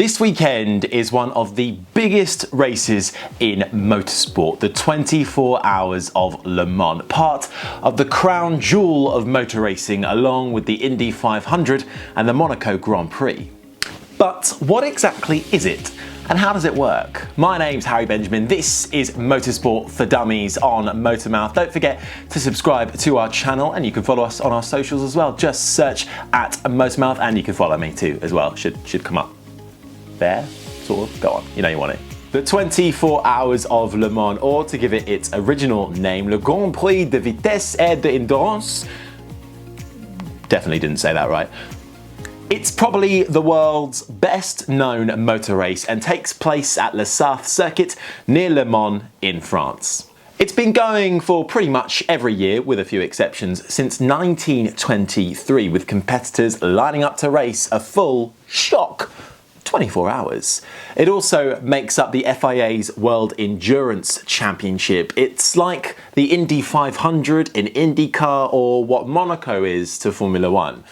This weekend is one of the biggest races in motorsport, the 24 Hours of Le Mans, part of the crown jewel of motor racing along with the Indy 500 and the Monaco Grand Prix. But what exactly is it? And how does it work? My name's Harry Benjamin, this is Motorsport for Dummies on MotorMouth. Don't forget to subscribe to our channel and you can follow us on our socials as well. Just search at MotorMouth and you can follow me too as well, should come up there, sort of, go on, you know you want it. The 24 Hours of Le Mans, or to give it its original name, Le Grand Prix de Vitesse et d'Endurance. Definitely didn't say that right. It's probably the world's best known motor race and takes place at Le Sarthe circuit near Le Mans in France. It's been going for pretty much every year, with a few exceptions, since 1923, with competitors lining up to race a full, shock, 24 hours. It also makes up the FIA's World Endurance Championship. It's like the Indy 500 in IndyCar, or what Monaco is to Formula One.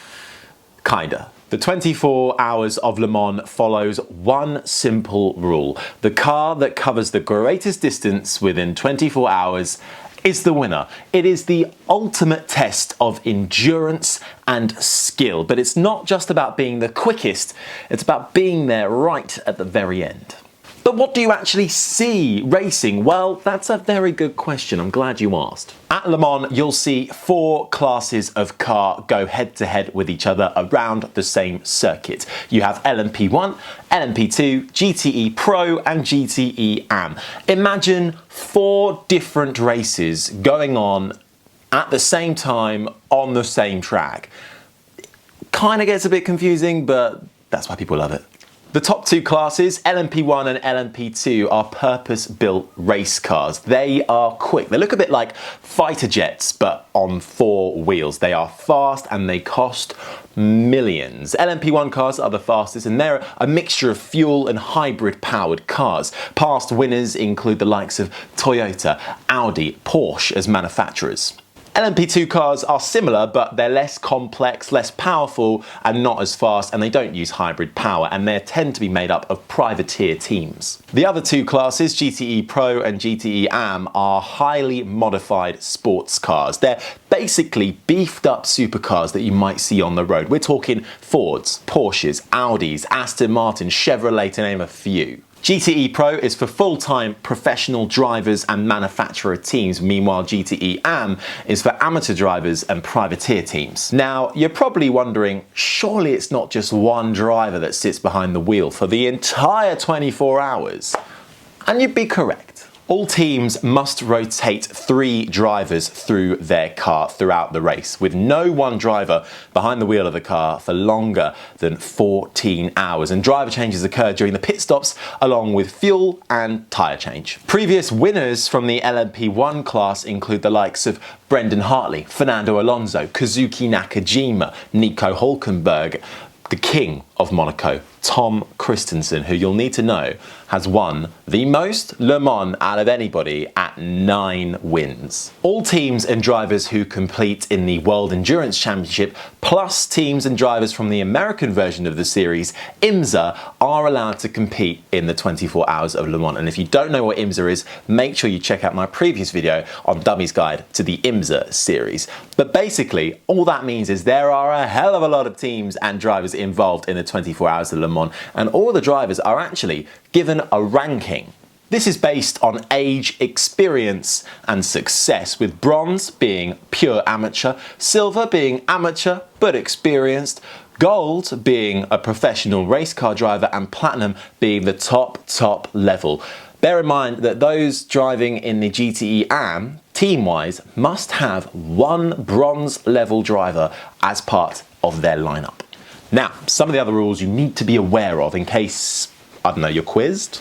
Kinda. The 24 Hours of Le Mans follows one simple rule. The car that covers the greatest distance within 24 hours is the winner. It is the ultimate test of endurance and skill, but it's not just about being the quickest, it's about being there right at the very end. But what do you actually see racing? Well, that's a very good question. I'm glad you asked. At Le Mans, you'll see 4 classes of car go head to head with each other around the same circuit. You have LMP1, LMP2, GTE Pro and GTE Am. Imagine 4 different races going on at the same time on the same track. Kind of gets a bit confusing, but that's why people love it. The top 2 classes, LMP1 and LMP2, are purpose-built race cars. They are quick. They look a bit like fighter jets, but on 4 wheels. They are fast and they cost millions. LMP1 cars are the fastest, and they're a mixture of fuel and hybrid-powered cars. Past winners include the likes of Toyota, Audi, Porsche as manufacturers. LMP2 cars are similar, but they're less complex, less powerful, and not as fast, and they don't use hybrid power, and they tend to be made up of privateer teams. The other 2 classes, GTE Pro and GTE Am, are highly modified sports cars. They're basically beefed up supercars that you might see on the road. We're talking Fords, Porsches, Audis, Aston Martin, Chevrolet, to name a few. GTE Pro is for full-time professional drivers and manufacturer teams. Meanwhile, GTE Am is for amateur drivers and privateer teams. Now, you're probably wondering, surely it's not just one driver that sits behind the wheel for the entire 24 hours? And you'd be correct. All teams must rotate 3 drivers through their car throughout the race, with no one driver behind the wheel of the car for longer than 14 hours. And driver changes occur during the pit stops, along with fuel and tyre change. Previous winners from the LMP1 class include the likes of Brendan Hartley, Fernando Alonso, Kazuki Nakajima, Nico Hülkenberg, the king of Monaco, Tom Christensen, who you'll need to know has won the most Le Mans out of anybody at 9 wins. All teams and drivers who compete in the World Endurance Championship, plus teams and drivers from the American version of the series, IMSA, are allowed to compete in the 24 Hours of Le Mans. And if you don't know what IMSA is, make sure you check out my previous video on Dummies Guide to the IMSA series. But basically, all that means is there are a hell of a lot of teams and drivers involved in the 24 Hours of Le Mans, and all the drivers are actually given a ranking. This is based on age, experience and success, with bronze being pure amateur, silver being amateur but experienced, gold being a professional race car driver, and platinum being the top level. Bear in mind that those driving in the GTE Am, team-wise, must have 1 bronze level driver as part of their lineup. Now, some of the other rules you need to be aware of in case, I don't know, you're quizzed?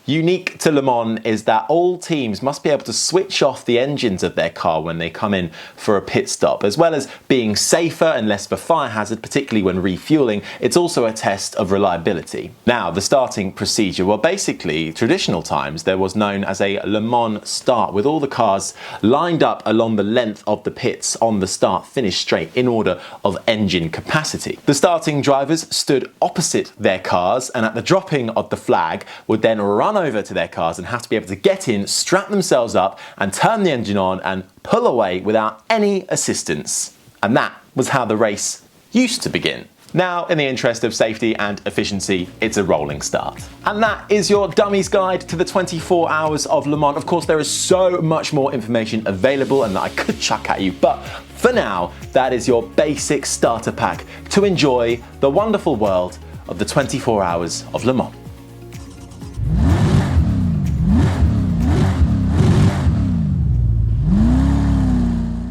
Unique to Le Mans is that all teams must be able to switch off the engines of their car when they come in for a pit stop. As well as being safer and less of a fire hazard, particularly when refueling, it's also a test of reliability. Now, the starting procedure, well, basically, traditional times, there was known as a Le Mans start, with all the cars lined up along the length of the pits on the start-finish straight in order of engine capacity. The starting drivers stood opposite their cars, and at the dropping of the flag would then run over to their cars and have to be able to get in, strap themselves up and turn the engine on and pull away without any assistance. And that was how the race used to begin. Now, in the interest of safety and efficiency, it's a rolling start. And that is your Dummies guide to the 24 hours of Le Mans. Of course, there is so much more information available and that I could chuck at you, but for now, that is your basic starter pack to enjoy the wonderful world of the 24 hours of Le Mans.